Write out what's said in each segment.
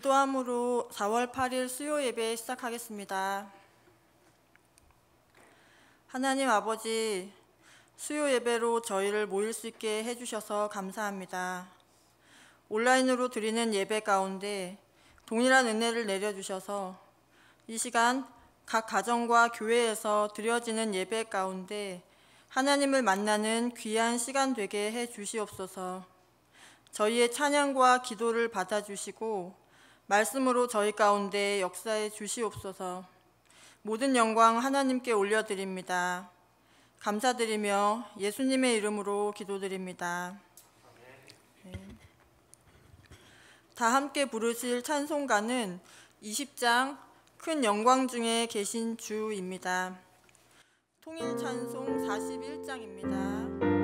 기도함으로 4월 8일 수요 예배 시작하겠습니다. 하나님 아버지, 수요 예배로 저희를 모일 수 있게 해주셔서 감사합니다. 온라인으로 드리는 예배 가운데 동일한 은혜를 내려주셔서 이 시간 각 가정과 교회에서 드려지는 예배 가운데 하나님을 만나는 귀한 시간 되게 해 주시옵소서. 저희의 찬양과 기도를 받아주시고 말씀으로 저희 가운데 역사해 주시옵소서. 모든 영광 하나님께 올려드립니다. 감사드리며 예수님의 이름으로 기도드립니다. 네. 다 함께 부르실 찬송가는 20장 큰 영광 중에 계신 주입니다. 통일 찬송 41장입니다.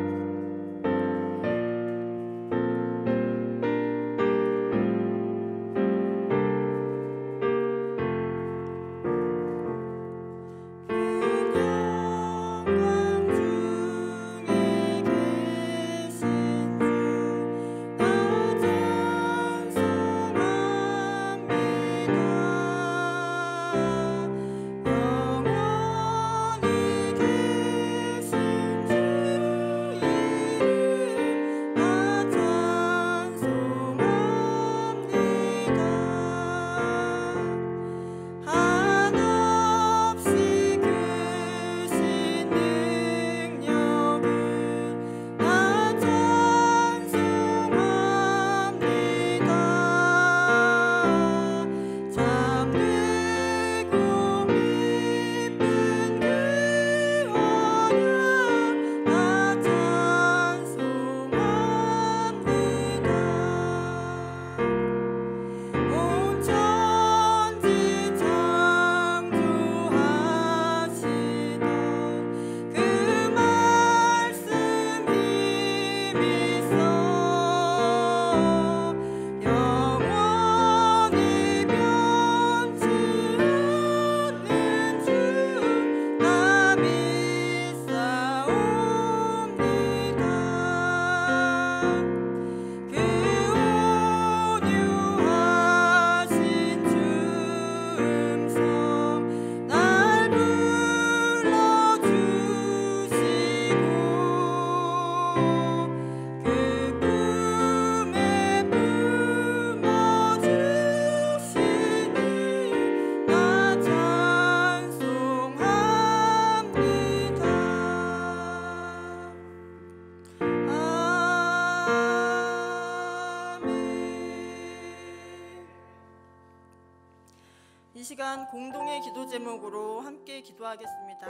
이 시간 공동의 기도 제목으로 함께 기도하겠습니다.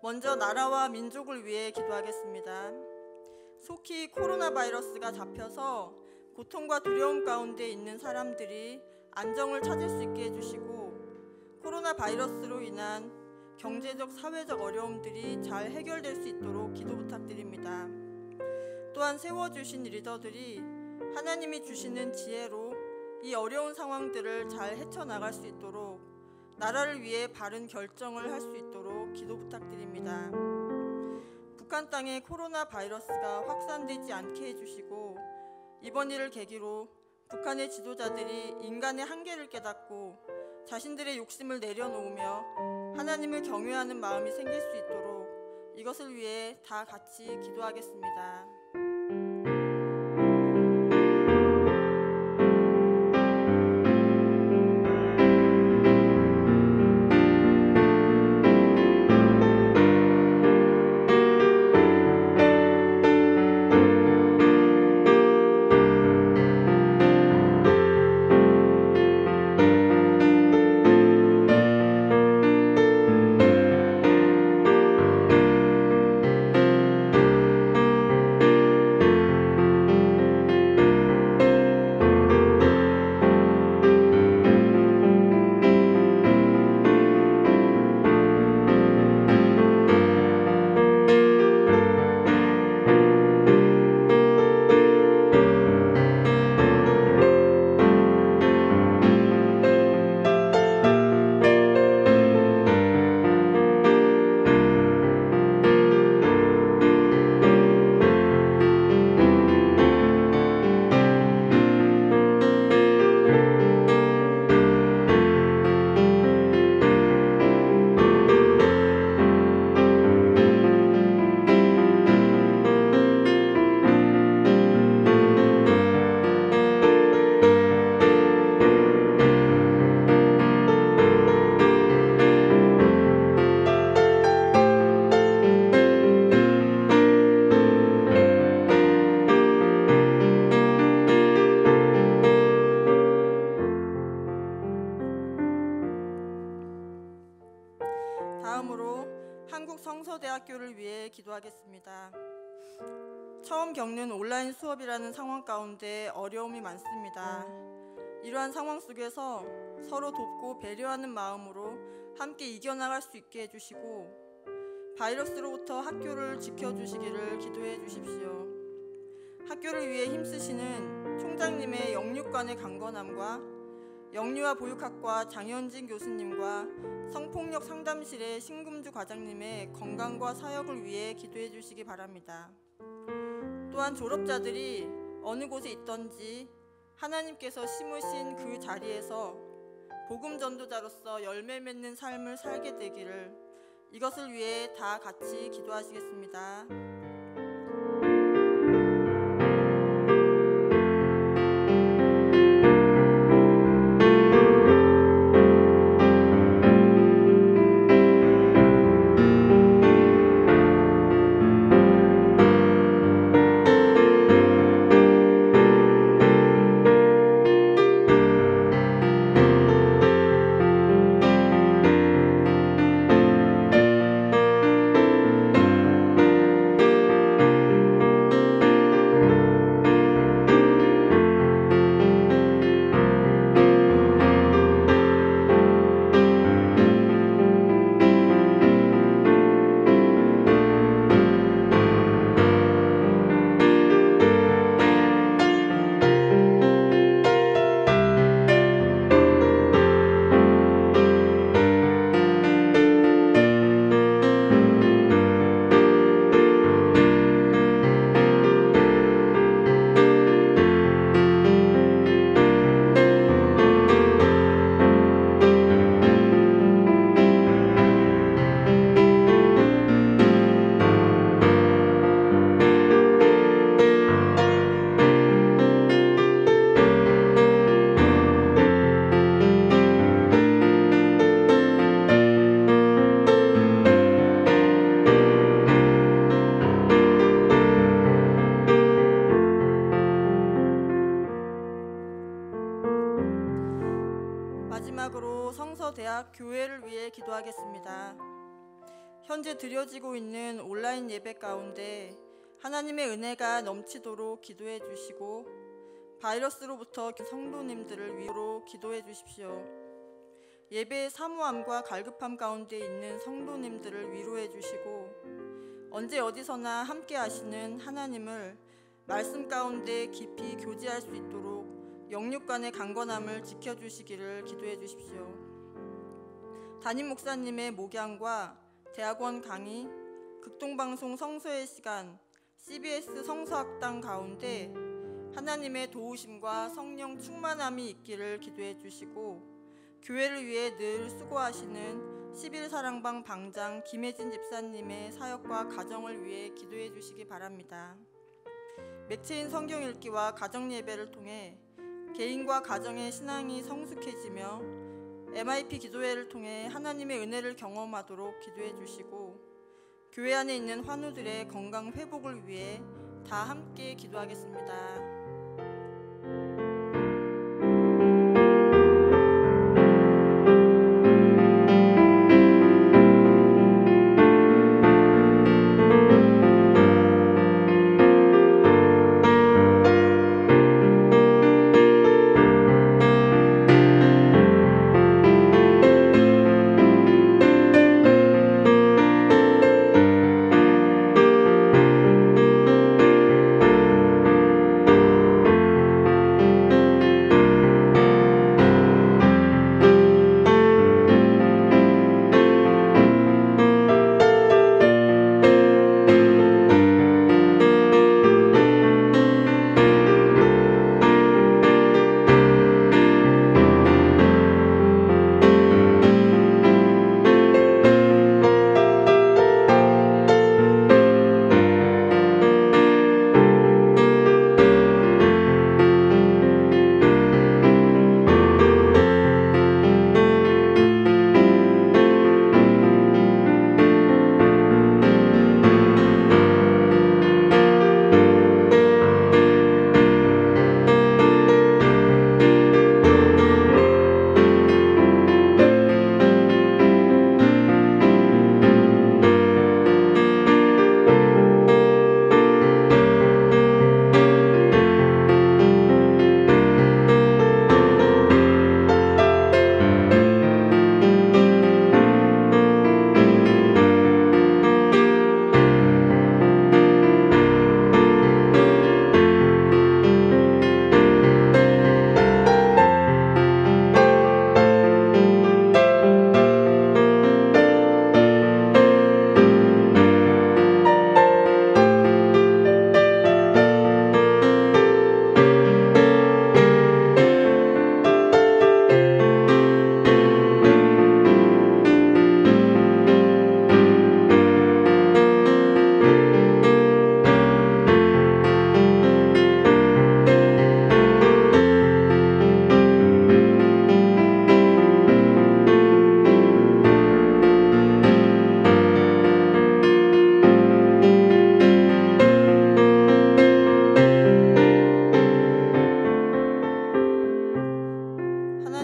먼저 나라와 민족을 위해 기도하겠습니다. 속히 코로나 바이러스가 잡혀서 고통과 두려움 가운데 있는 사람들이 안정을 찾을 수 있게 해주시고 코로나 바이러스로 인한 경제적, 사회적 어려움들이 잘 해결될 수 있도록 기도 부탁드립니다. 또한 세워주신 리더들이 하나님이 주시는 지혜로 이 어려운 상황들을 잘 헤쳐나갈 수 있도록 나라를 위해 바른 결정을 할 수 있도록 기도 부탁드립니다. 북한 땅에 코로나 바이러스가 확산되지 않게 해주시고 이번 일을 계기로 북한의 지도자들이 인간의 한계를 깨닫고 자신들의 욕심을 내려놓으며 하나님을 경외하는 마음이 생길 수 있도록 이것을 위해 다 같이 기도하겠습니다. 성서대학교를 위해 기도하겠습니다. 처음 겪는 온라인 수업이라는 상황 가운데 어려움이 많습니다. 이러한 상황 속에서 서로 돕고 배려하는 마음으로 함께 이겨나갈 수 있게 해주시고 바이러스로부터 학교를 지켜주시기를 기도해 주십시오. 학교를 위해 힘쓰시는 총장님의 영육간의 강건함과 영유아 보육학과 장현진 교수님과 성폭력 상담실의 신금주 과장님의 건강과 사역을 위해 기도해 주시기 바랍니다. 또한 졸업자들이 어느 곳에 있던지 하나님께서 심으신 그 자리에서 복음 전도자로서 열매 맺는 삶을 살게 되기를, 이것을 위해 다 같이 기도하시겠습니다. 마지막으로 성서대학 교회를 위해 기도하겠습니다. 현재 드려지고 있는 온라인 예배 가운데 하나님의 은혜가 넘치도록 기도해 주시고 바이러스로부터 성도님들을 위로 기도해 주십시오. 예배의 사모함과 갈급함 가운데 있는 성도님들을 위로해 주시고 언제 어디서나 함께 하시는 하나님을 말씀 가운데 깊이 교제할 수 있도록 영육간의 강건함을 지켜주시기를 기도해 주십시오. 담임 목사님의 목양과 대학원 강의, 극동방송 성서의 시간, CBS 성서학당 가운데 하나님의 도우심과 성령 충만함이 있기를 기도해 주시고 교회를 위해 늘 수고하시는 11사랑방 방장 김혜진 집사님의 사역과 가정을 위해 기도해 주시기 바랍니다. 매체인 성경 읽기와 가정 예배를 통해 개인과 가정의 신앙이 성숙해지며 MIP 기도회를 통해 하나님의 은혜를 경험하도록 기도해 주시고 교회 안에 있는 환우들의 건강 회복을 위해 다 함께 기도하겠습니다.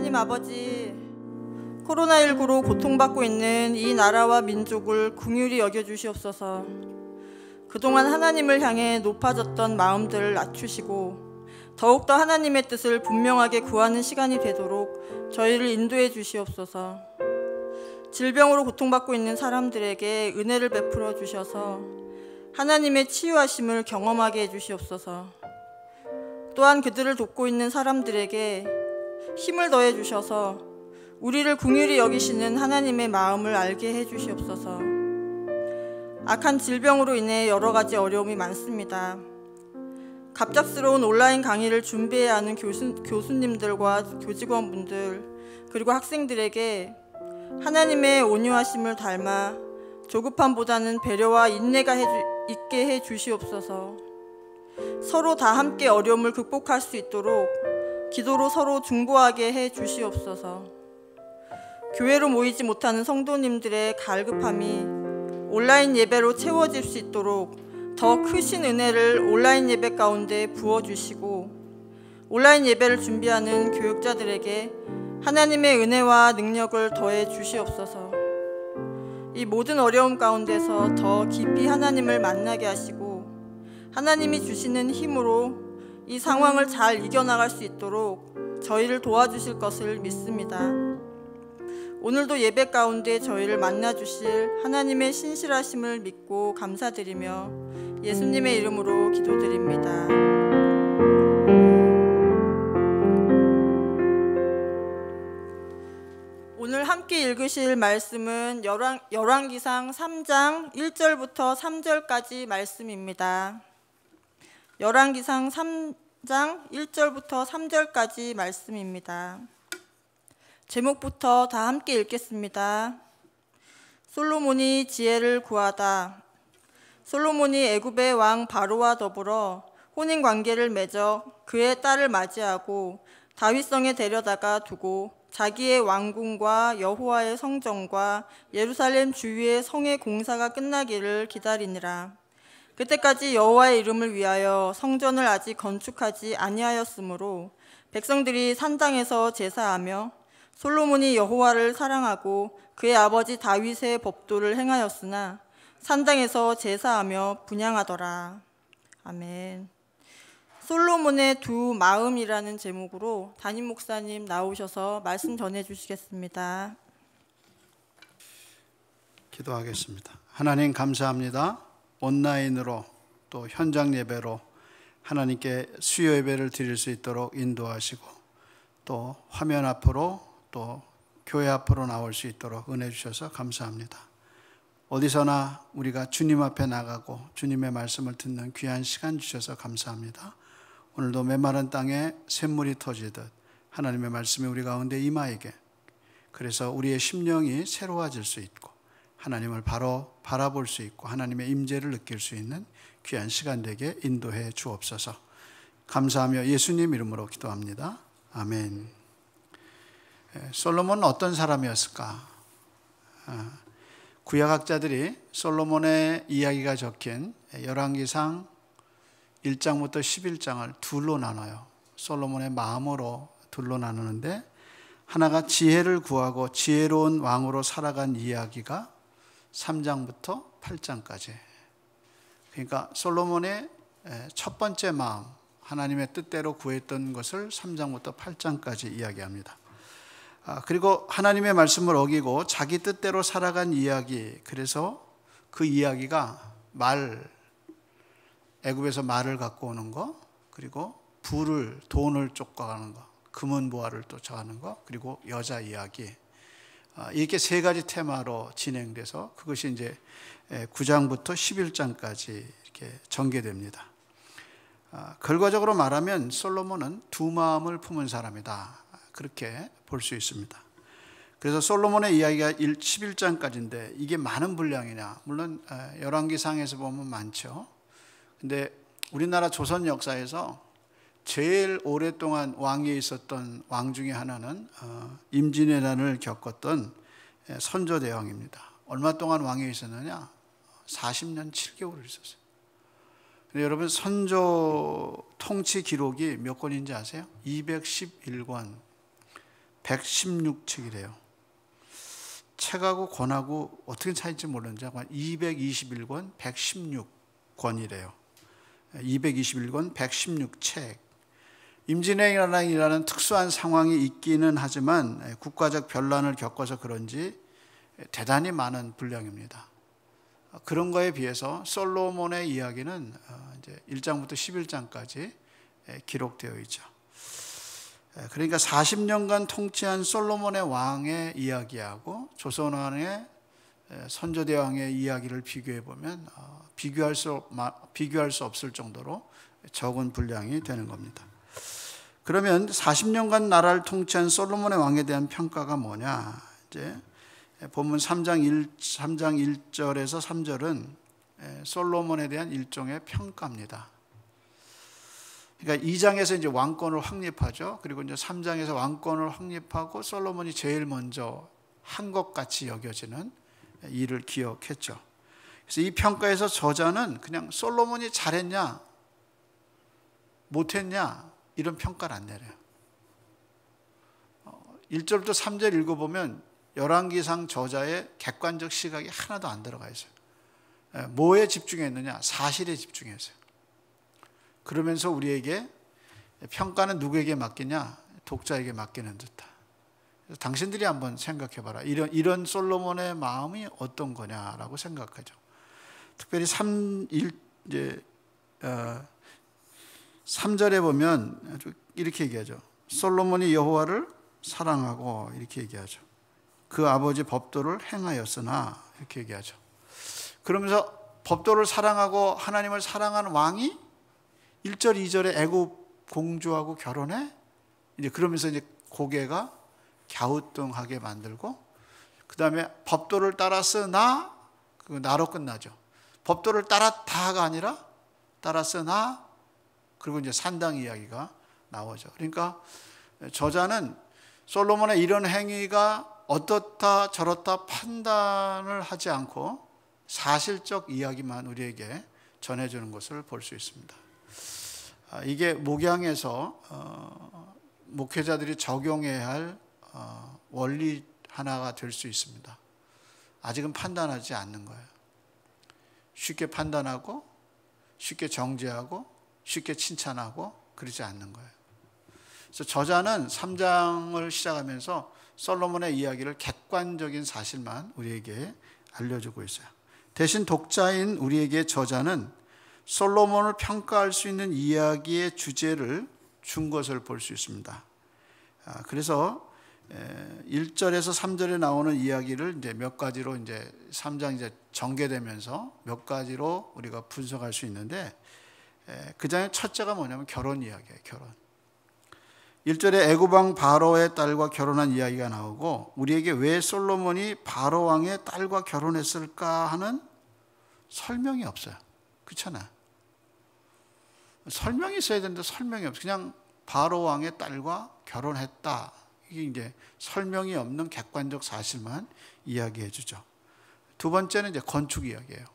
하나님 아버지, 코로나19로 고통받고 있는 이 나라와 민족을 긍휼히 여겨주시옵소서. 그동안 하나님을 향해 높아졌던 마음들을 낮추시고 더욱더 하나님의 뜻을 분명하게 구하는 시간이 되도록 저희를 인도해 주시옵소서. 질병으로 고통받고 있는 사람들에게 은혜를 베풀어 주셔서 하나님의 치유하심을 경험하게 해주시옵소서. 또한 그들을 돕고 있는 사람들에게 힘을 더해 주셔서 우리를 긍휼히 여기시는 하나님의 마음을 알게 해주시옵소서. 악한 질병으로 인해 여러 가지 어려움이 많습니다. 갑작스러운 온라인 강의를 준비해야 하는 교수님들과 교직원분들 그리고 학생들에게 하나님의 온유하심을 닮아 조급함보다는 배려와 인내가 있게 해 주시옵소서. 서로 다 함께 어려움을 극복할 수 있도록 기도로 서로 중보하게 해 주시옵소서. 교회로 모이지 못하는 성도님들의 갈급함이 온라인 예배로 채워질 수 있도록 더 크신 은혜를 온라인 예배 가운데 부어주시고 온라인 예배를 준비하는 교육자들에게 하나님의 은혜와 능력을 더해 주시옵소서. 이 모든 어려움 가운데서 더 깊이 하나님을 만나게 하시고 하나님이 주시는 힘으로 이 상황을 잘 이겨나갈 수 있도록 저희를 도와주실 것을 믿습니다. 오늘도 예배 가운데 저희를 만나주실 하나님의 신실하심을 믿고 감사드리며 예수님의 이름으로 기도드립니다. 오늘 함께 읽으실 말씀은 열왕기상 3장 1절부터 3절까지 말씀입니다. 열왕기상 3장 1절부터 3절까지 말씀입니다. 제목부터 다 함께 읽겠습니다. 솔로몬이 지혜를 구하다. 솔로몬이 애굽의 왕 바로와 더불어 혼인관계를 맺어 그의 딸을 맞이하고 다윗성에 데려다가 두고 자기의 왕궁과 여호와의 성전과 예루살렘 주위의 성의 공사가 끝나기를 기다리니라. 그때까지 여호와의 이름을 위하여 성전을 아직 건축하지 아니하였으므로 백성들이 산당에서 제사하며 솔로몬이 여호와를 사랑하고 그의 아버지 다윗의 법도를 행하였으나 산당에서 제사하며 분향하더라. 아멘. 솔로몬의 두 마음이라는 제목으로 담임 목사님 나오셔서 말씀 전해 주시겠습니다. 기도하겠습니다. 하나님 감사합니다. 온라인으로 또 현장 예배로 하나님께 수요 예배를 드릴 수 있도록 인도하시고 또 화면 앞으로 또 교회 앞으로 나올 수 있도록 은혜 주셔서 감사합니다. 어디서나 우리가 주님 앞에 나가고 주님의 말씀을 듣는 귀한 시간 주셔서 감사합니다. 오늘도 메마른 땅에 샘물이 터지듯 하나님의 말씀이 우리 가운데 임하에게, 그래서 우리의 심령이 새로워질 수 있고 하나님을 바로 바라볼 수 있고 하나님의 임재를 느낄 수 있는 귀한 시간 되게 인도해 주옵소서. 감사하며 예수님 이름으로 기도합니다. 아멘. 솔로몬은 어떤 사람이었을까? 구약학자들이 솔로몬의 이야기가 적힌 열왕기상 1장부터 11장을 둘로 나눠요. 솔로몬의 마음으로 둘로 나누는데, 하나가 지혜를 구하고 지혜로운 왕으로 살아간 이야기가 3장부터 8장까지. 그러니까 솔로몬의 첫 번째 마음, 하나님의 뜻대로 구했던 것을 3장부터 8장까지 이야기합니다. 그리고 하나님의 말씀을 어기고 자기 뜻대로 살아간 이야기, 그래서 그 이야기가 애굽에서 말을 갖고 오는 거, 그리고 돈을 쫓아가는 거, 금은 보화를 쫓아가는 거, 그리고 여자 이야기, 이렇게 세 가지 테마로 진행돼서 그것이 이제 9장부터 11장까지 이렇게 전개됩니다. 결과적으로 말하면 솔로몬은 두 마음을 품은 사람이다, 그렇게 볼 수 있습니다. 그래서 솔로몬의 이야기가 11장까지인데 이게 많은 분량이냐? 물론 열왕기상에서 보면 많죠. 근데 우리나라 조선 역사에서 제일 오랫동안 왕위에 있었던 왕 중에 하나는 임진왜란을 겪었던 선조대왕입니다. 얼마 동안 왕위에 있었느냐? 40년 7개월을 있었어요. 근데 여러분, 선조 통치 기록이 몇 권인지 아세요? 211권. 116책이래요. 책하고 권하고 어떻게 차이인지 모르는데 221권 116권이래요. 221권 116책. 임진왜란이라는 특수한 상황이 있기는 하지만 국가적 변란을 겪어서 그런지 대단히 많은 분량입니다. 그런 거에 비해서 솔로몬의 이야기는 이제 1장부터 11장까지 기록되어 있죠. 그러니까 40년간 통치한 솔로몬의 왕의 이야기하고 조선 왕의 선조대왕의 이야기를 비교해 보면 비교할 수 없을 정도로 적은 분량이 되는 겁니다. 그러면 40년간 나라를 통치한 솔로몬의 왕에 대한 평가가 뭐냐? 이제 본문 3장 1절에서 3절은 솔로몬에 대한 일종의 평가입니다. 그러니까 2장에서 이제 왕권을 확립하죠. 그리고 이제 3장에서 왕권을 확립하고 솔로몬이 제일 먼저 한 것 같이 여겨지는 일을 기억했죠. 그래서 이 평가에서 저자는 그냥 솔로몬이 잘했냐, 못했냐 이런 평가를 안 내려요. 1절부터 3절 읽어보면 열왕기상 저자의 객관적 시각이 하나도 안 들어가 있어요. 뭐에 집중했느냐? 사실에 집중했어요. 그러면서 우리에게 평가는 누구에게 맡기냐? 독자에게 맡기는 듯한. 그래서 당신들이 한번 생각해봐라. 이런 솔로몬의 마음이 어떤 거냐라고 생각하죠. 특별히 3절에 보면 이렇게 얘기하죠. 솔로몬이 여호와를 사랑하고 이렇게 얘기하죠. 그 아버지 법도를 행하였으나 이렇게 얘기하죠. 그러면서 법도를 사랑하고 하나님을 사랑하는 왕이 1절, 2절에 애굽 공주하고 결혼해? 이제 그러면서 이제 고개가 갸우뚱하게 만들고, 그 다음에 법도를 따랐으나, 그 나로 끝나죠. 법도를 따랐다가 아니라 따랐으나, 그리고 이제 산당 이야기가 나오죠. 그러니까 저자는 솔로몬의 이런 행위가 어떻다 저렇다 판단을 하지 않고 사실적 이야기만 우리에게 전해주는 것을 볼 수 있습니다. 이게 목양에서 목회자들이 적용해야 할 원리 하나가 될 수 있습니다. 아직은 판단하지 않는 거예요. 쉽게 판단하고 쉽게 정죄하고 쉽게 칭찬하고 그러지 않는 거예요. 그래서 저자는 3장을 시작하면서 솔로몬의 이야기를 객관적인 사실만 우리에게 알려주고 있어요. 대신 독자인 우리에게 저자는 솔로몬을 평가할 수 있는 이야기의 주제를 준 것을 볼 수 있습니다. 그래서 1절에서 3절에 나오는 이야기를 이제 몇 가지로 이제 3장 이제 전개되면서 몇 가지로 우리가 분석할 수 있는데, 그 중에 첫째가 뭐냐면 결혼 이야기예요. 결혼. 1절에 애굽 왕 바로의 딸과 결혼한 이야기가 나오고, 우리에게 왜 솔로몬이 바로 왕의 딸과 결혼했을까 하는 설명이 없어요. 그렇잖아요. 설명이 있어야 되는데 설명이 없어요. 그냥 바로 왕의 딸과 결혼했다. 이게 이제 설명이 없는 객관적 사실만 이야기해 주죠. 두 번째는 이제 건축 이야기예요.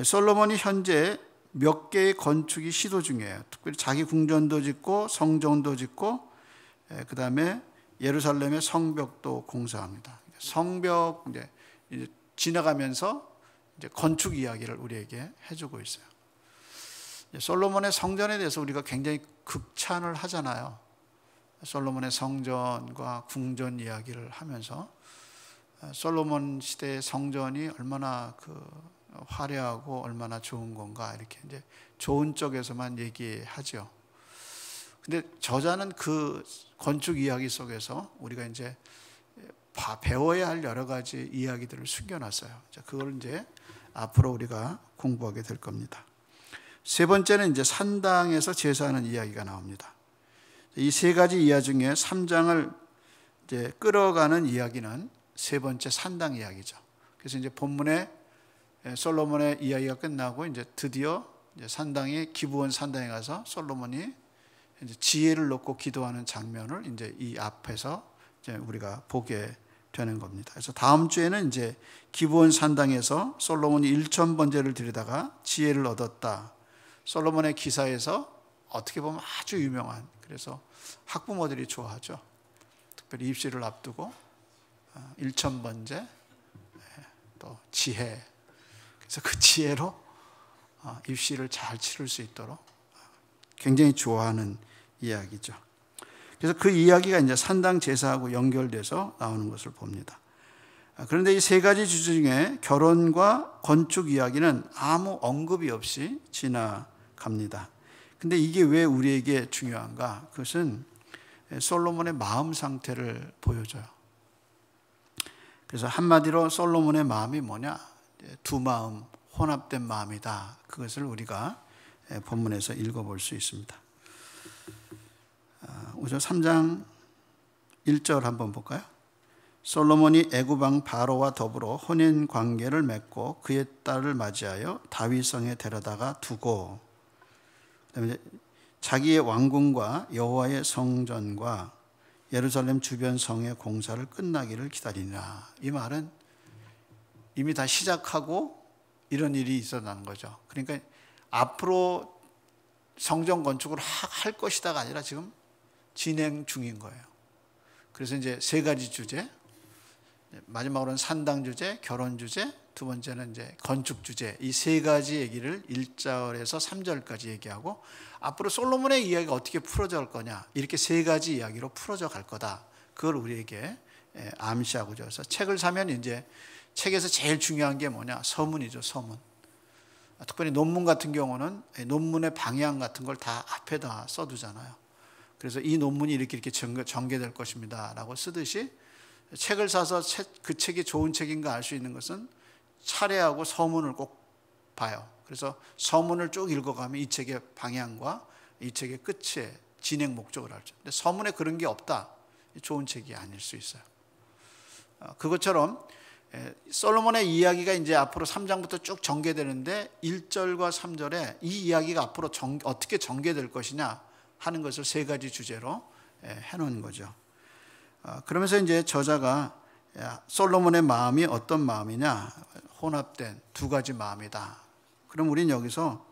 솔로몬이 현재 몇 개의 건축이 시도 중이에요. 특별히 자기 궁전도 짓고 성전도 짓고, 그 다음에 예루살렘의 성벽도 공사합니다. 성벽 이제 지나가면서 이제 건축 이야기를 우리에게 해주고 있어요. 솔로몬의 성전에 대해서 우리가 굉장히 극찬을 하잖아요. 솔로몬의 성전과 궁전 이야기를 하면서 솔로몬 시대의 성전이 얼마나 화려하고 얼마나 좋은 건가, 이렇게 이제 좋은 쪽에서만 얘기하죠. 근데 저자는 그 건축 이야기 속에서 우리가 이제 배워야 할 여러 가지 이야기들을 숨겨놨어요. 그걸 이제 앞으로 우리가 공부하게 될 겁니다. 세 번째는 이제 산당에서 제사하는 이야기가 나옵니다. 이 세 가지 이야기 중에 3장을 이제 끌어가는 이야기는 세 번째 산당 이야기죠. 그래서 이제 본문에 솔로몬의 이야기가 끝나고 이제 드디어 이제 산당에 기브온 산당에 가서 솔로몬이 이제 지혜를 놓고 기도하는 장면을 이제 이 앞에서 이제 우리가 보게 되는 겁니다. 그래서 다음 주에는 이제 기브온 산당에서 솔로몬이 1000번제를 드리다가 지혜를 얻었다. 솔로몬의 기사에서 어떻게 보면 아주 유명한, 그래서 학부모들이 좋아하죠. 특별히 입시를 앞두고 1000번째 또 지혜, 그래서 그 지혜로 입시를 잘 치를 수 있도록 굉장히 좋아하는 이야기죠. 그래서 그 이야기가 이제 산당 제사하고 연결돼서 나오는 것을 봅니다. 그런데 이 세 가지 주제 중에 결혼과 건축 이야기는 아무 언급이 없이 지나갑니다. 근데 이게 왜 우리에게 중요한가? 그것은 솔로몬의 마음 상태를 보여줘요. 그래서 한마디로 솔로몬의 마음이 뭐냐? 두 마음, 혼합된 마음이다. 그것을 우리가 본문에서 읽어볼 수 있습니다. 우선 3장 1절 한번 볼까요? 솔로몬이 애굽 왕 바로와 더불어 혼인 관계를 맺고 그의 딸을 맞이하여 다윗성에 데려다가 두고, 그다음에 자기의 왕궁과 여호와의 성전과 예루살렘 주변 성의 공사를 끝나기를 기다리라. 이 말은 이미 다 시작하고 이런 일이 있었다는 거죠. 그러니까 앞으로 성전 건축을 할 것이다가 아니라 지금 진행 중인 거예요. 그래서 이제 세 가지 주제, 마지막으로는 산당 주제, 결혼 주제, 두 번째는 이제 건축 주제, 이 세 가지 얘기를 1절에서 3절까지 얘기하고 앞으로 솔로몬의 이야기가 어떻게 풀어져 갈 거냐, 이렇게 세 가지 이야기로 풀어져 갈 거다. 그걸 우리에게 암시하고 줘서 책을 사면 이제 책에서 제일 중요한 게 뭐냐? 서문이죠, 서문. 특별히 논문 같은 경우는 논문의 방향 같은 걸 다 앞에다 써두잖아요. 그래서 이 논문이 이렇게 전개될 것입니다 라고 쓰듯이 책을 사서 그 책이 좋은 책인가 알 수 있는 것은 차례하고 서문을 꼭 봐요. 그래서 서문을 쭉 읽어가면 이 책의 방향과 이 책의 끝에 진행 목적을 알죠. 근데 서문에 그런 게 없다, 좋은 책이 아닐 수 있어요. 그것처럼 솔로몬의 이야기가 이제 앞으로 3장부터 쭉 전개되는데 1절과 3절에 이 이야기가 앞으로 어떻게 전개될 것이냐 하는 것을 세 가지 주제로 해놓은 거죠. 그러면서 이제 저자가 솔로몬의 마음이 어떤 마음이냐? 혼합된 두 가지 마음이다. 그럼 우리는 여기서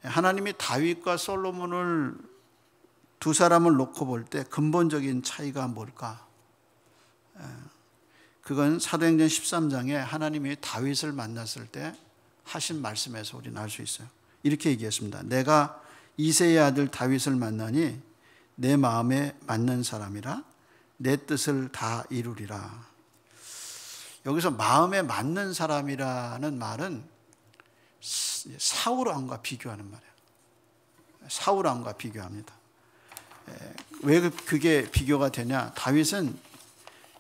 하나님이 다윗과 솔로몬을 두 사람을 놓고 볼 때 근본적인 차이가 뭘까? 그건 사도행전 13장에 하나님이 다윗을 만났을 때 하신 말씀에서 우리는 알 수 있어요. 이렇게 얘기했습니다. 내가 이새의 아들 다윗을 만나니 내 마음에 맞는 사람이라 내 뜻을 다 이루리라. 여기서 마음에 맞는 사람이라는 말은 사울 왕과 비교하는 말이에요. 사울 왕과 비교합니다. 왜 그게 비교가 되냐? 다윗은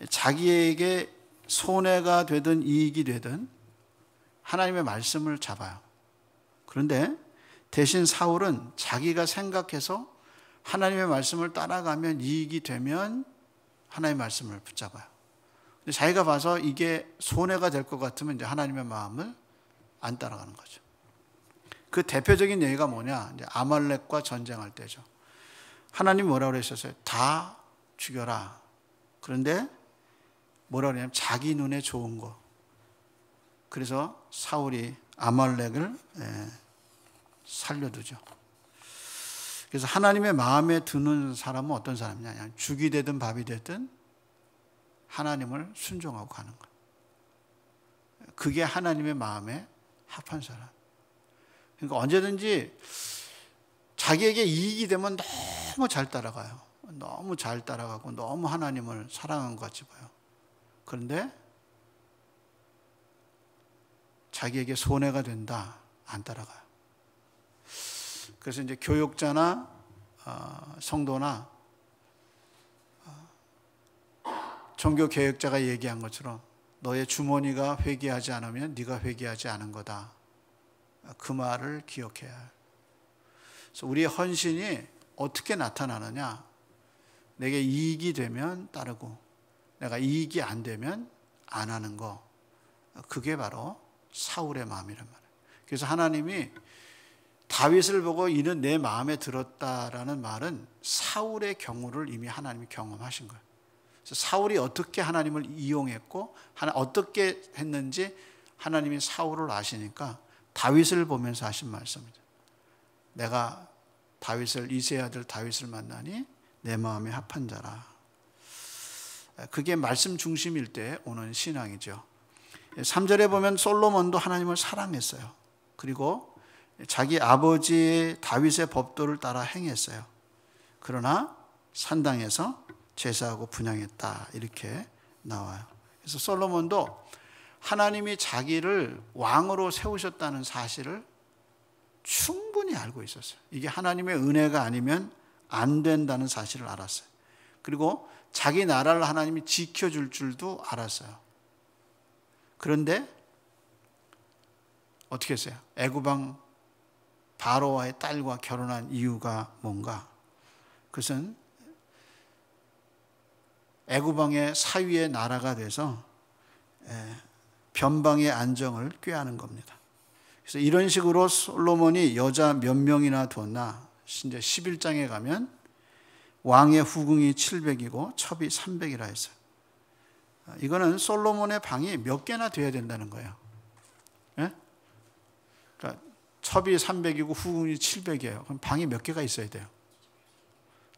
자기에게 손해가 되든 이익이 되든 하나님의 말씀을 잡아요. 그런데 대신 사울은 자기가 생각해서 하나님의 말씀을 따라가면 이익이 되면 하나님의 말씀을 붙잡아요. 근데 자기가 봐서 이게 손해가 될 것 같으면 이제 하나님의 마음을 안 따라가는 거죠. 그 대표적인 예가 뭐냐? 이제 아말렉과 전쟁할 때죠. 하나님이 뭐라고 그러셨어요? 다 죽여라. 그런데 뭐라고 그러냐면 자기 눈에 좋은 거. 그래서 사울이 아말렉을 살려두죠. 그래서 하나님의 마음에 드는 사람은 어떤 사람이냐? 죽이 되든 밥이 되든 하나님을 순종하고 가는 거예요. 그게 하나님의 마음에 합한 사람. 그러니까 언제든지 자기에게 이익이 되면 너무 잘 따라가요. 너무 잘 따라가고 너무 하나님을 사랑한 것 같이 보여요. 그런데 자기에게 손해가 된다, 안 따라가요. 그래서 이제 교육자나 성도나 종교 개혁자가 얘기한 것처럼 너의 주머니가 회개하지 않으면 네가 회개하지 않은 거다. 그 말을 기억해야 해요. 그래서 우리의 헌신이 어떻게 나타나느냐? 내게 이익이 되면 따르고 내가 이익이 안 되면 안 하는 거. 그게 바로 사울의 마음이란 말이에요. 그래서 하나님이 다윗을 보고 이는 내 마음에 들었다라는 말은 사울의 경우를 이미 하나님이 경험하신 거예요. 그래서 사울이 어떻게 하나님을 이용했고 어떻게 했는지 하나님이 사울을 아시니까 다윗을 보면서 하신 말씀이죠. 내가 이새의 아들 다윗을 만나니 내 마음에 합한 자라. 그게 말씀 중심일 때 오는 신앙이죠. 3절에 보면 솔로몬도 하나님을 사랑했어요. 그리고 자기 아버지 다윗의 법도를 따라 행했어요. 그러나 산당에서 제사하고 분향했다 이렇게 나와요. 그래서 솔로몬도 하나님이 자기를 왕으로 세우셨다는 사실을 충분히 알고 있었어요. 이게 하나님의 은혜가 아니면 안 된다는 사실을 알았어요. 그리고 자기 나라를 하나님이 지켜줄 줄도 알았어요. 그런데 어떻게 했어요? 애굽왕 바로와의 딸과 결혼한 이유가 뭔가? 그것은 애굽왕의 사위의 나라가 돼서 변방의 안정을 꾀하는 겁니다. 그래서 이런 식으로 솔로몬이 여자 몇 명이나 뒀나? 이제 11장에 가면 왕의 후궁이 700이고 첩이 300이라 했어요. 이거는 솔로몬의 방이 몇 개나 돼야 된다는 거예요. 예? 그러니까 첩이 300이고 후궁이 700이에요. 그럼 방이 몇 개가 있어야 돼요?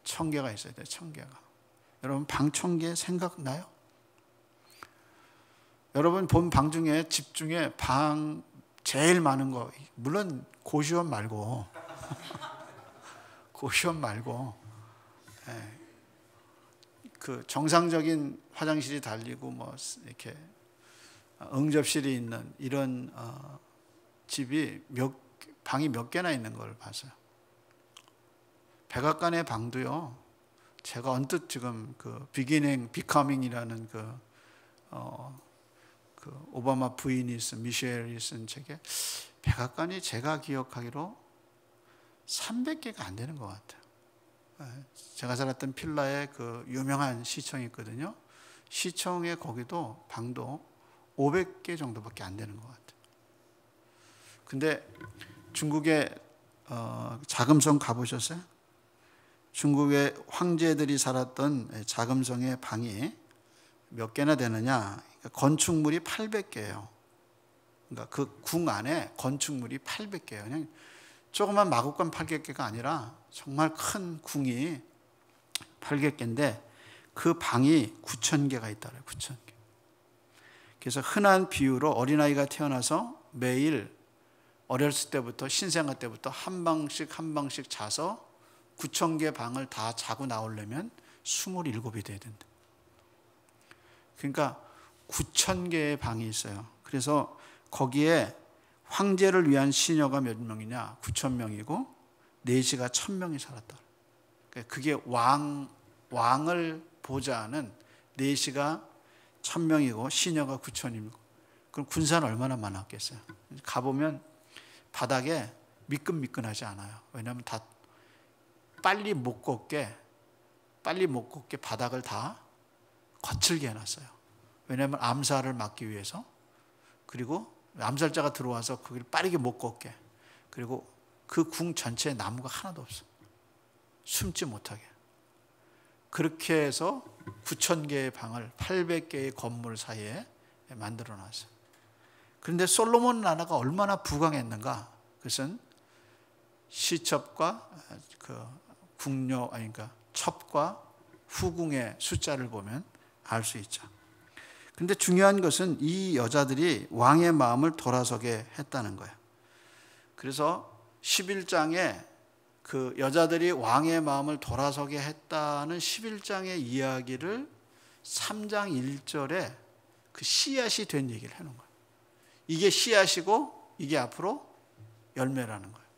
1000개가 있어야 돼요. 1000개가. 여러분 방 1000개 생각나요? 여러분 본 방 중에 집 중에 방 제일 많은 거, 물론 고시원 말고 고시원 말고 그 정상적인 화장실이 달리고 뭐 이렇게 응접실이 있는 이런 집이 방이 몇 개나 있는 걸 봤어요. 백악관의 방도요. 제가 언뜻 지금 그 비커밍이라는 그 오바마 부인이 쓴 미셸이 쓴 책에 백악관이 제가 기억하기로 300개가 안 되는 것 같아요. 제가 살았던 필라에 그 유명한 시청이 있거든요. 시청에 거기도 방도 500개 정도밖에 안 되는 것 같아요. 근데 중국의 자금성 가보셨어요? 중국의 황제들이 살았던 자금성의 방이 몇 개나 되느냐? 건축물이 800개예요. 그러니까 그 궁 안에 건축물이 800개예요. 그냥 조그만 마구간 800개가 아니라 정말 큰 궁이 800개인데 그 방이 9,000개가 있다래요. 9,000개. 그래서 흔한 비유로 어린아이가 태어나서 매일 어렸을 때부터 신생아 때부터 한 방씩 한 방씩 자서 9,000개 방을 다 자고 나오려면 27이 돼야 된다. 그러니까 9,000개의 방이 있어요. 그래서 거기에 황제를 위한 시녀가 몇 명이냐? 9,000명이고 내시가 1,000명이 살았다. 그게 왕을 보좌하는 내시가 1,000명이고 시녀가 9,000이고 그럼 군사는 얼마나 많았겠어요? 가보면 바닥에 미끈미끈하지 않아요. 왜냐하면 다 빨리 못 걷게 바닥을 다 거칠게 해놨어요. 왜냐하면 암살을 막기 위해서, 그리고 암살자가 들어와서 거기를 빠르게 못 걷게, 그리고 그 궁 전체에 나무가 하나도 없어. 숨지 못하게. 그렇게 해서 9,000개의 방을 800개의 건물 사이에 만들어 놨어요. 그런데 솔로몬 나라가 얼마나 부강했는가? 그것은 시첩과 그러니까 첩과 후궁의 숫자를 보면 알 수 있죠. 근데 중요한 것은 이 여자들이 왕의 마음을 돌아서게 했다는 거예요. 그래서 11장에 그 여자들이 왕의 마음을 돌아서게 했다는 11장의 이야기를 3장 1절에 그 씨앗이 된 얘기를 해놓은 거예요. 이게 씨앗이고 이게 앞으로 열매라는 거예요.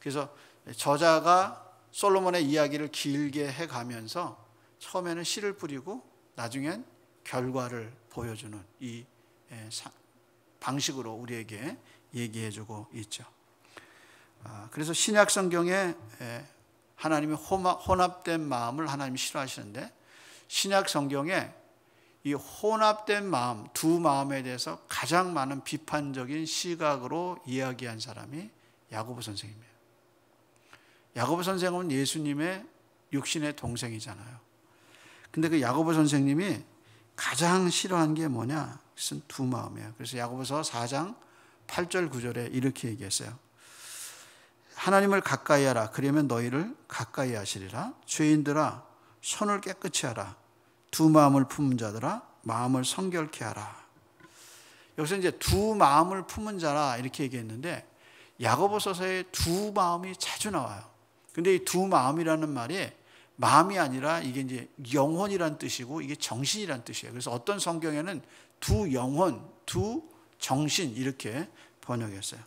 그래서 저자가 솔로몬의 이야기를 길게 해가면서 처음에는 씨를 뿌리고 나중엔 결과를 보여주는 이 방식으로 우리에게 얘기해주고 있죠. 그래서 신약 성경에 하나님이 혼합된 마음을 하나님이 싫어하시는데, 신약 성경에 이 혼합된 마음, 두 마음에 대해서 가장 많은 비판적인 시각으로 이야기한 사람이 야고보 선생님이에요. 야고보 선생은 예수님의 육신의 동생이잖아요. 근데 그 야고보 선생님이 가장 싫어한 게 뭐냐? 그것은 두 마음이에요. 그래서 야고보서 4장 8절 9절에 이렇게 얘기했어요. 하나님을 가까이 하라. 그러면 너희를 가까이 하시리라. 죄인들아 손을 깨끗이 하라. 두 마음을 품은 자들아 마음을 성결케 하라. 여기서 이제 두 마음을 품은 자라 이렇게 얘기했는데 야고보서서에 두 마음이 자주 나와요. 근데 이 두 마음이라는 말이 마음이 아니라 이게 이제 영혼이란 뜻이고 이게 정신이란 뜻이에요. 그래서 어떤 성경에는 두 영혼, 두 정신 이렇게 번역했어요.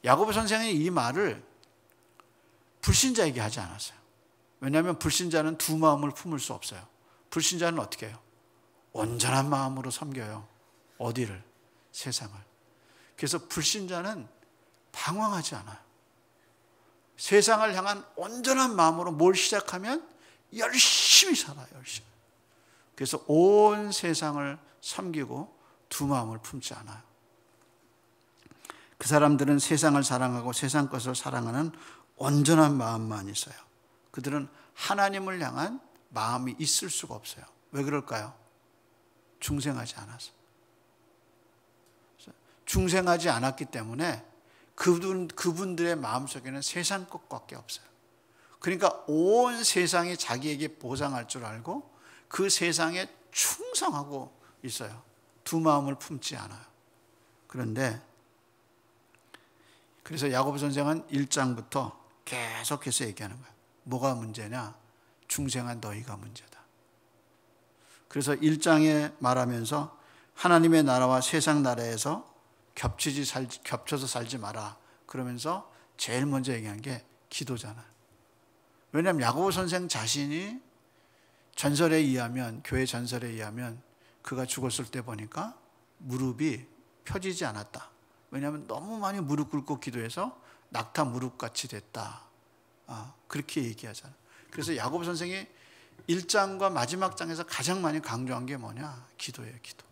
야고보 선생이 이 말을 불신자에게 하지 않았어요. 왜냐하면 불신자는 두 마음을 품을 수 없어요. 불신자는 어떻게 해요? 온전한 마음으로 섬겨요. 어디를? 세상을. 그래서 불신자는 방황하지 않아요. 세상을 향한 온전한 마음으로 뭘 시작하면 열심히 살아요. 열심히. 그래서 온 세상을 섬기고 두 마음을 품지 않아요. 그 사람들은 세상을 사랑하고 세상 것을 사랑하는 온전한 마음만 있어요. 그들은 하나님을 향한 마음이 있을 수가 없어요. 왜 그럴까요? 중생하지 않아서. 중생하지 않았기 때문에 그분들의 마음속에는 세상 것밖에 없어요. 그러니까 온 세상이 자기에게 보상할 줄 알고 그 세상에 충성하고 있어요. 두 마음을 품지 않아요. 그런데 그래서 야고보 선생은 1장부터 계속해서 얘기하는 거예요. 뭐가 문제냐? 중생한 너희가 문제다. 그래서 1장에 말하면서 하나님의 나라와 세상 나라에서 겹쳐서 살지 마라. 그러면서 제일 먼저 얘기한 게 기도잖아요. 왜냐하면 야고보 선생 자신이 전설에 의하면, 교회 전설에 의하면 그가 죽었을 때 보니까 무릎이 펴지지 않았다. 왜냐하면 너무 많이 무릎 꿇고 기도해서 낙타 무릎같이 됐다. 그렇게 얘기하잖아요. 그래서 야고보 선생이 1장과 마지막 장에서 가장 많이 강조한 게 뭐냐? 기도예요, 기도.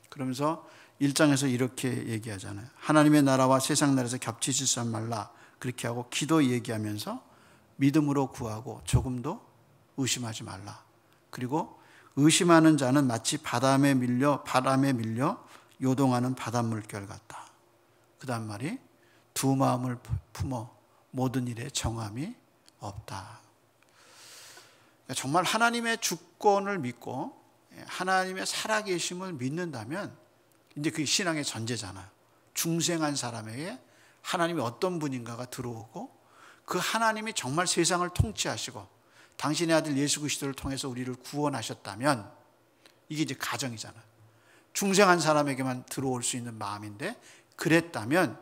그러면서 1장에서 이렇게 얘기하잖아요. 하나님의 나라와 세상 나라에서 겹치지 말라. 그렇게 하고 기도 얘기하면서 믿음으로 구하고 조금도 의심하지 말라. 그리고 의심하는 자는 마치 바람에 밀려 요동하는 바닷물결 같다. 그 다음 말이 두 마음을 품어 모든 일에 정함이 없다. 정말 하나님의 주권을 믿고 하나님의 살아계심을 믿는다면 이제 그게 신앙의 전제잖아요. 중생한 사람에게 하나님이 어떤 분인가가 들어오고 그 하나님이 정말 세상을 통치하시고 당신의 아들 예수 그리스도를 통해서 우리를 구원하셨다면 이게 이제 가정이잖아요. 중생한 사람에게만 들어올 수 있는 마음인데 그랬다면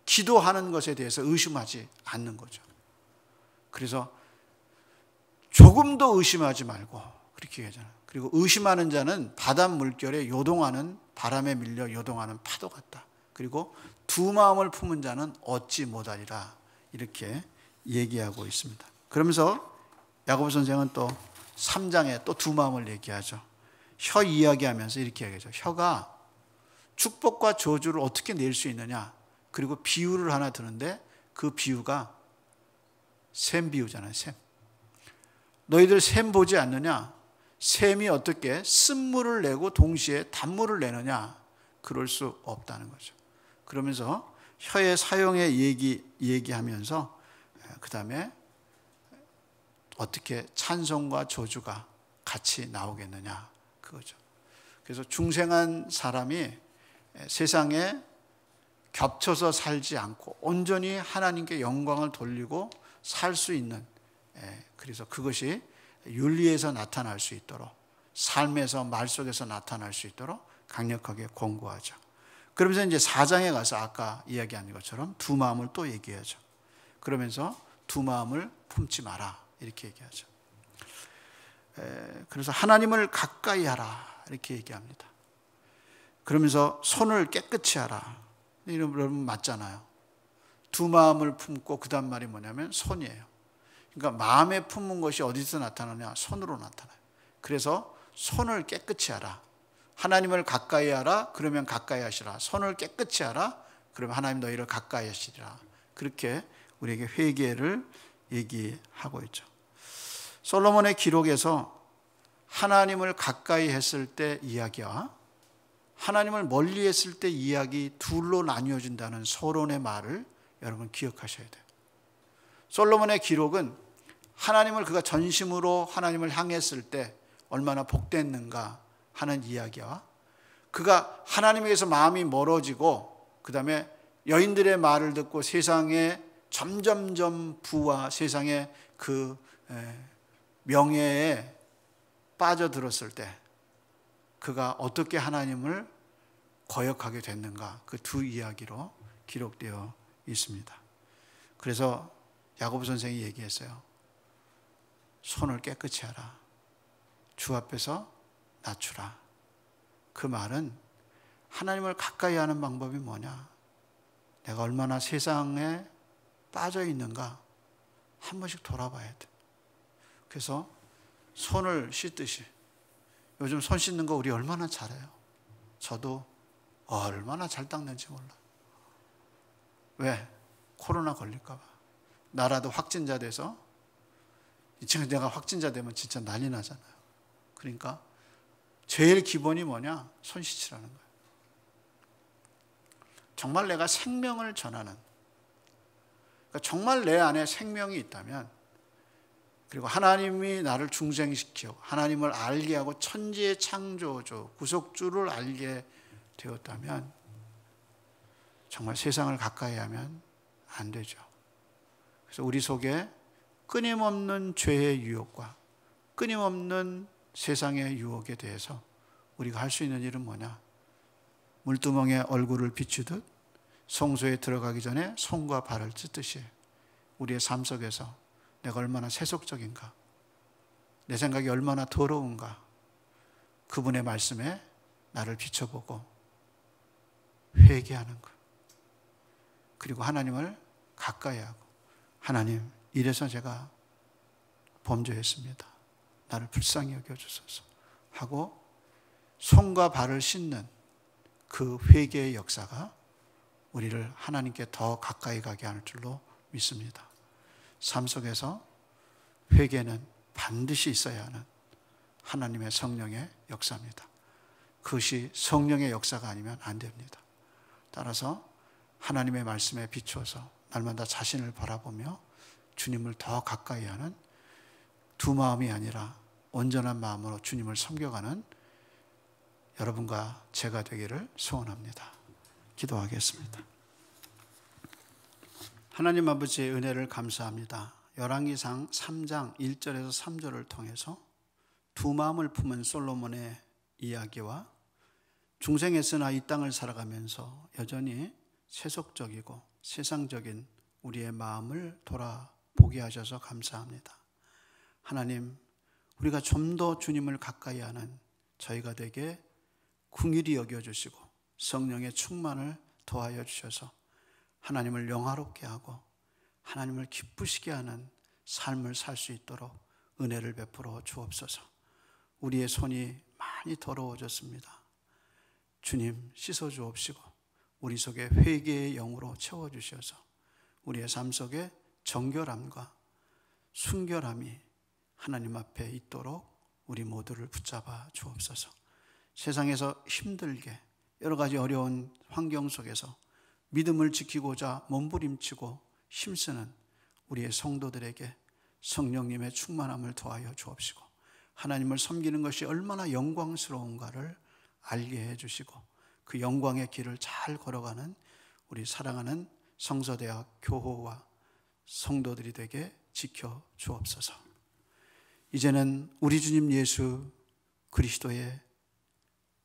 기도하는 것에 대해서 의심하지 않는 거죠. 그래서 조금도 의심하지 말고 그렇게 얘기하잖아요. 그리고 의심하는 자는 바닷물결에 요동하는 바람에 밀려 요동하는 파도 같다. 그리고 두 마음을 품은 자는 얻지 못하리라. 이렇게 얘기하고 있습니다. 그러면서 야고보 선생은 또 3장에 또 두 마음을 얘기하죠. 혀 이야기하면서 이렇게 얘기하죠. 혀가 축복과 저주를 어떻게 낼 수 있느냐. 그리고 비유를 하나 드는데 그 비유가 샘 비유잖아요. 샘. 너희들 샘 보지 않느냐? 샘이 어떻게 쓴물을 내고 동시에 단물을 내느냐? 그럴 수 없다는 거죠. 그러면서 혀의 사용에 얘기하면서 그 다음에 어떻게 찬송과 저주가 같이 나오겠느냐? 그거죠. 그래서 중생한 사람이 세상에 겹쳐서 살지 않고 온전히 하나님께 영광을 돌리고 살 수 있는, 그래서 그것이 윤리에서 나타날 수 있도록, 삶에서 말 속에서 나타날 수 있도록 강력하게 권고하죠. 그러면서 이제 4장에 가서 아까 이야기한 것처럼 두 마음을 또 얘기하죠. 그러면서 두 마음을 품지 마라 이렇게 얘기하죠. 그래서 하나님을 가까이 하라 이렇게 얘기합니다. 그러면서 손을 깨끗이 하라. 여러분 맞잖아요. 두 마음을 품고 그 다음 말이 뭐냐면 손이에요. 그러니까 마음에 품은 것이 어디서 나타나냐? 손으로 나타나요. 그래서 손을 깨끗이 하라. 하나님을 가까이 하라. 그러면 가까이 하시라. 손을 깨끗이 하라. 그러면 하나님 너희를 가까이 하시리라. 그렇게 우리에게 회개를 얘기하고 있죠. 솔로몬의 기록에서 하나님을 가까이 했을 때 이야기와 하나님을 멀리 했을 때 이야기 둘로 나뉘어진다는 서론의 말을 여러분 기억하셔야 돼요. 솔로몬의 기록은 하나님을 그가 전심으로 하나님을 향했을 때 얼마나 복됐는가 하는 이야기와 그가 하나님에게서 마음이 멀어지고 그 다음에 여인들의 말을 듣고 세상에 점점점 부와 세상의 그 명예에 빠져들었을 때 그가 어떻게 하나님을 거역하게 됐는가, 그 두 이야기로 기록되어 있습니다. 그래서 야고보 선생이 얘기했어요. 손을 깨끗이 하라. 주 앞에서 낮추라. 그 말은 하나님을 가까이 하는 방법이 뭐냐? 내가 얼마나 세상에 빠져 있는가 한 번씩 돌아봐야 돼. 그래서 손을 씻듯이, 요즘 손 씻는 거 우리 얼마나 잘해요. 저도 얼마나 잘 닦는지 몰라. 왜? 코로나 걸릴까 봐. 나라도 확진자 돼서, 지금 내가 확진자 되면 진짜 난리 나잖아요. 그러니까 제일 기본이 뭐냐? 손 씻으라는 거예요. 정말 내가 생명을 전하는, 그러니까 정말 내 안에 생명이 있다면, 그리고 하나님이 나를 중생시켜 하나님을 알게 하고 천지의 창조주, 구속주를 알게 되었다면 정말 세상을 가까이 하면 안 되죠. 그래서 우리 속에 끊임없는 죄의 유혹과 끊임없는 세상의 유혹에 대해서 우리가 할 수 있는 일은 뭐냐? 물두멍에 얼굴을 비추듯 성소에 들어가기 전에 손과 발을 씻듯이 우리의 삶 속에서 내가 얼마나 세속적인가, 내 생각이 얼마나 더러운가, 그분의 말씀에 나를 비춰보고 회개하는 것. 그리고 하나님을 가까이 하고, 하나님, 이래서 제가 범죄했습니다. 나를 불쌍히 여겨주소서 하고 손과 발을 씻는 그 회개의 역사가 우리를 하나님께 더 가까이 가게 하는 줄로 믿습니다. 삶 속에서 회개는 반드시 있어야 하는 하나님의 성령의 역사입니다. 그것이 성령의 역사가 아니면 안 됩니다. 따라서 하나님의 말씀에 비추어서 날마다 자신을 바라보며 주님을 더 가까이 하는, 두 마음이 아니라 온전한 마음으로 주님을 섬겨가는 여러분과 제가 되기를 소원합니다. 기도하겠습니다. 하나님 아버지의 은혜를 감사합니다. 열왕기상 3장 1절에서 3절을 통해서 두 마음을 품은 솔로몬의 이야기와 중생했으나 이 땅을 살아가면서 여전히 세속적이고 세상적인 우리의 마음을 돌아보게 하셔서 감사합니다. 하나님, 우리가 좀 더 주님을 가까이 하는 저희가 되게 긍휼히 여겨주시고 성령의 충만을 더하여 주셔서 하나님을 영화롭게 하고 하나님을 기쁘시게 하는 삶을 살 수 있도록 은혜를 베풀어 주옵소서. 우리의 손이 많이 더러워졌습니다. 주님, 씻어 주옵시고 우리 속에 회개의 영으로 채워주셔서 우리의 삶 속에 정결함과 순결함이 하나님 앞에 있도록 우리 모두를 붙잡아 주옵소서. 세상에서 힘들게 여러 가지 어려운 환경 속에서 믿음을 지키고자 몸부림치고 힘쓰는 우리의 성도들에게 성령님의 충만함을 더하여 주옵시고 하나님을 섬기는 것이 얼마나 영광스러운가를 알게 해주시고 그 영광의 길을 잘 걸어가는 우리 사랑하는 성서대학 교호와 성도들이 되게 지켜 주옵소서. 이제는 우리 주님 예수 그리스도의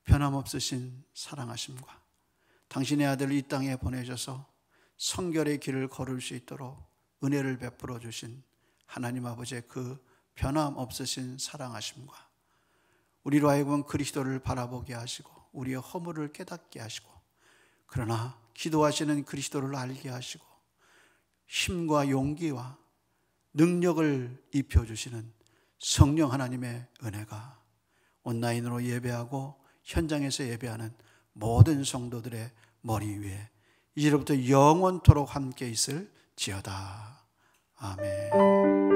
변함없으신 사랑하심과 당신의 아들을 이 땅에 보내셔서 성결의 길을 걸을 수 있도록 은혜를 베풀어 주신 하나님 아버지의 그 변함없으신 사랑하심과 우리로 하여금 그리스도를 바라보게 하시고 우리의 허물을 깨닫게 하시고 그러나 기도하시는 그리스도를 알게 하시고 힘과 용기와 능력을 입혀주시는 성령 하나님의 은혜가 온라인으로 예배하고 현장에서 예배하는 모든 성도들의 머리 위에 이제부터 영원토록 함께 있을지어다. 아멘.